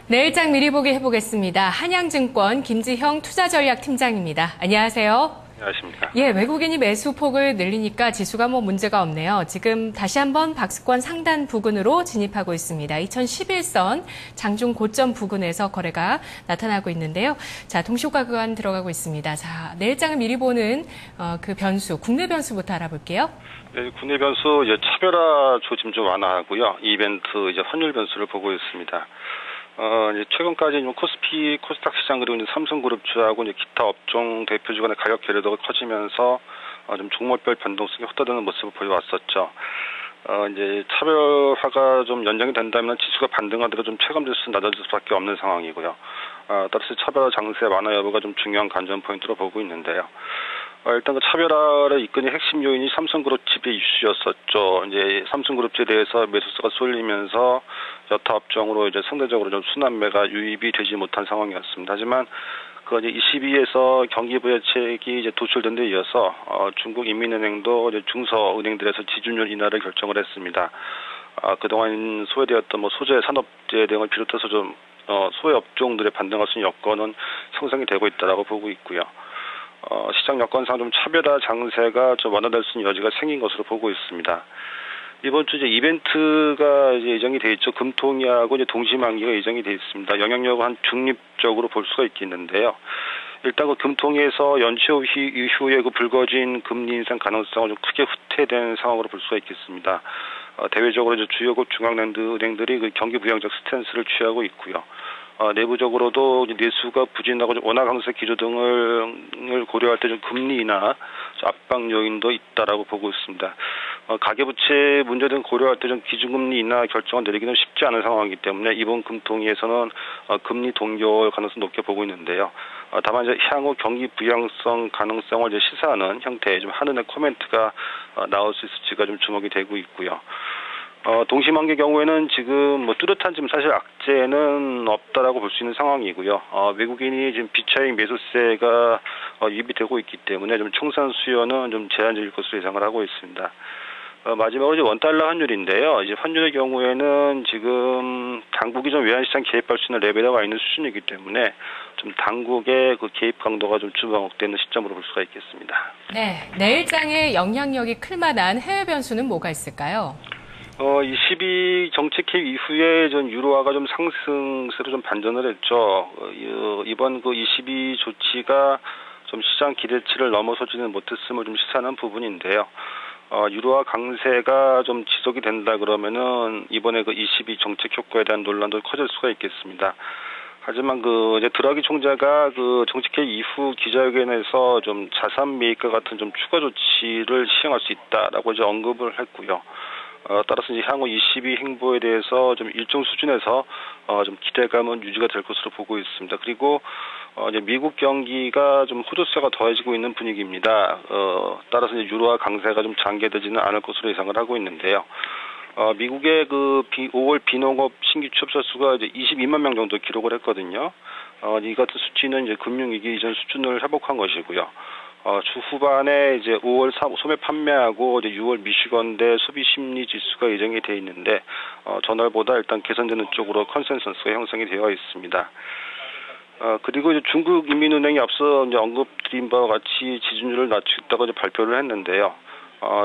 내일장 미리 보기 해보겠습니다. 한양증권 김지형 투자전략팀장입니다. 안녕하세요. 안녕하십니까. 예, 외국인이 매수폭을 늘리니까 지수가 문제가 없네요. 지금 다시 한번 박스권 상단 부근으로 진입하고 있습니다. 2011선 장중 고점 부근에서 거래가 나타나고 있는데요. 자, 동시효과 구간 들어가고 있습니다. 자, 내일장을 미리 보는 그 변수, 국내 변수부터 알아볼게요. 네, 국내 변수 차별화 조짐 좀 완화하고요. 이벤트 환율 변수를 보고 있습니다. 이제 최근까지 코스피, 코스닥 시장 그리고 이제 삼성그룹주하고 이제 기타 업종 대표주 간의 가격 괴리도가 커지면서 좀 종목별 변동성이 헛다드는 모습을 보여왔었죠. 이제 차별화가 좀 연장이 된다면 지수가 반등하더라도 좀 체감 지수 낮아질 수밖에 없는 상황이고요. 따라서 차별화 장세 완화 여부가 좀 중요한 관전 포인트로 보고 있는데요. 일단 그 차별화를 이끄는 핵심 요인이 삼성그룹집의 이슈였었죠. 이제 삼성그룹집에 대해서 매수세가 쏠리면서 여타 업종으로 이제 상대적으로 좀 순환매가 유입이 되지 못한 상황이었습니다. 하지만 그 이제 22에서 경기부양책이 이제 도출된 데 이어서 중국 인민은행도 이제 중소은행들에서 지준율 인하를 결정을 했습니다. 그동안 소외되었던 소재 산업재 등을 비롯해서 좀 소외 업종들의 반등할 수 있는 여건은 형성이 되고 있다라고 보고 있고요. 시장 여건상 좀 차별화 장세가 좀 완화될 수 있는 여지가 생긴 것으로 보고 있습니다. 이번 주 이제 이벤트가 이제 예정이 돼 있죠. 금통위하고 이제 동시만기가 예정이 돼 있습니다. 영향력을 한 중립적으로 볼 수가 있겠는데요. 일단 그 금통위에서 연초 이후에 그 불거진 금리 인상 가능성을 좀 크게 후퇴된 상황으로 볼 수가 있겠습니다. 대외적으로 이제 주요국 중앙은행들이 그 경기 부양적 스탠스를 취하고 있고요. 내부적으로도 내수가 부진하고 원화 강세 기조 등을 고려할 때 좀 금리 인하 압박 요인도 있다라고 보고 있습니다. 가계부채 문제 등 고려할 때 좀 기준금리 인하 결정을 내리기는 쉽지 않은 상황이기 때문에 이번 금통위에서는 금리 동결 가능성 높게 보고 있는데요. 다만 이제 향후 경기 부양성 가능성을 이제 시사하는 형태의 좀 한은의 코멘트가 나올 수 있을지가 좀 주목이 되고 있고요. 동시만기 경우에는 지금 뚜렷한 지금 사실 악재는 없다라고 볼 수 있는 상황이고요. 외국인이 지금 비차익 매수세가 유입이 되고 있기 때문에 좀 총산 수요는 좀 제한적일 것으로 예상을 하고 있습니다. 마지막으로 이제 원달러 환율인데요. 이제 환율의 경우에는 지금 당국이 좀 외환시장 개입할 수 있는 레벨에 와 있는 수준이기 때문에 좀 당국의 그 개입 강도가 좀 주목되는 시점으로 볼 수가 있겠습니다. 네, 내일장의 영향력이 클 만한 해외 변수는 뭐가 있을까요? 22 정책 개입 이후에 전 유로화가 좀 상승세로 좀 반전을 했죠. 이번 그 22 조치가 좀 시장 기대치를 넘어서지는 못했음을 좀 시사하는 부분인데요. 유로화 강세가 좀 지속이 된다 그러면은 이번에 그 22 정책 효과에 대한 논란도 커질 수가 있겠습니다. 하지만 그 이제 드라기 총재가 그 정책 개입 이후 기자회견에서 좀 자산 매입과 같은 좀 추가 조치를 시행할 수 있다라고 이제 언급을 했고요. 따라서 이제 향후 22 행보에 대해서 좀 일정 수준에서 좀 기대감은 유지가 될 것으로 보고 있습니다. 그리고 이제 미국 경기가 좀 호조세가 더해지고 있는 분위기입니다. 따라서 이제 유로화 강세가 좀 장기되지는 않을 것으로 예상을 하고 있는데요. 미국의 그 5월 비농업 신규 취업자 수가 이제 22만 명 정도 기록을 했거든요. 이 같은 수치는 이제 금융위기 이전 수준을 회복한 것이고요. 주 후반에 이제 5월 소매 판매하고 이제 6월 미시건대 소비 심리 지수가 예정이 돼 있는데 전월보다 일단 개선되는 쪽으로 컨센서스가 형성이 되어 있습니다. 그리고 이제 중국 인민은행이 앞서 이제 언급드린 바와 같이 지준율을 낮추겠다고 이제 발표를 했는데요.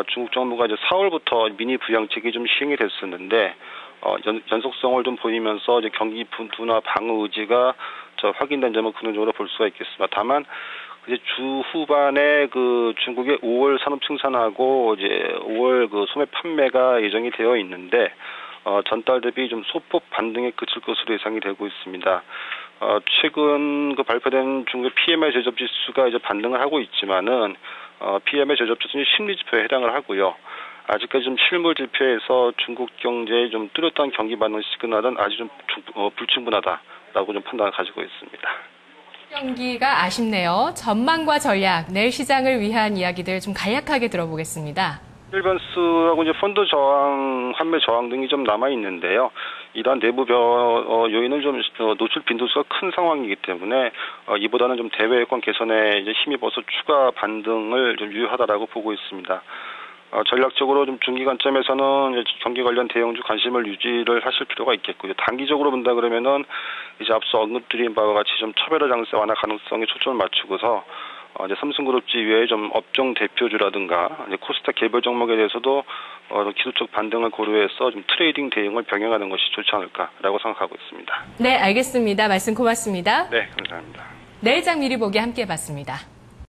중국 정부가 이제 4월부터 미니 부양책이 좀 시행이 됐었는데 연속성을 좀 보이면서 이제 경기 둔화 방어 의지가 확인된 점을 긍정적으로 볼 수가 있겠습니다. 다만 이제 주 후반에 그 중국의 5월 산업 생산하고 이제 5월 그 소매 판매가 예정이 되어 있는데 전달 대비 좀 소폭 반등에 그칠 것으로 예상이 되고 있습니다. 최근 그 발표된 중국 PMI 제조업 지수가 이제 반등을 하고 있지만은 PMI 제조업 지수는 심리 지표에 해당을 하고요. 아직까지 좀 실물 지표에서 중국 경제의 좀 뚜렷한 경기 반응 시그널은 아직 좀 불충분하다라고 좀 판단을 가지고 있습니다. 경기가 아쉽네요. 전망과 전략, 내일 시장을 위한 이야기들 좀 간략하게 들어보겠습니다. 일변수하고 이제 펀드 저항, 환매 저항 등이 좀 남아 있는데요. 이러한 내부 요인은 좀 노출 빈도수가 큰 상황이기 때문에 이보다는 좀 대외 여건 개선에 이제 힘입어서 추가 반등을 좀 유효하다라고 보고 있습니다. 전략적으로 좀 중기 관점에서는 경기 관련 대형주 관심을 유지를 하실 필요가 있겠고요. 단기적으로 본다 그러면은 이제 앞서 언급드린 바와 같이 좀 차별화 장세 완화 가능성에 초점을 맞추고서 이제 삼성그룹지 외에 좀 업종 대표주라든가 이제 코스닥 개별 종목에 대해서도 기술적 반등을 고려해서 좀 트레이딩 대응을 병행하는 것이 좋지 않을까라고 생각하고 있습니다. 네, 알겠습니다. 말씀 고맙습니다. 네, 감사합니다. 내일장 미리 보기 함께 봤습니다.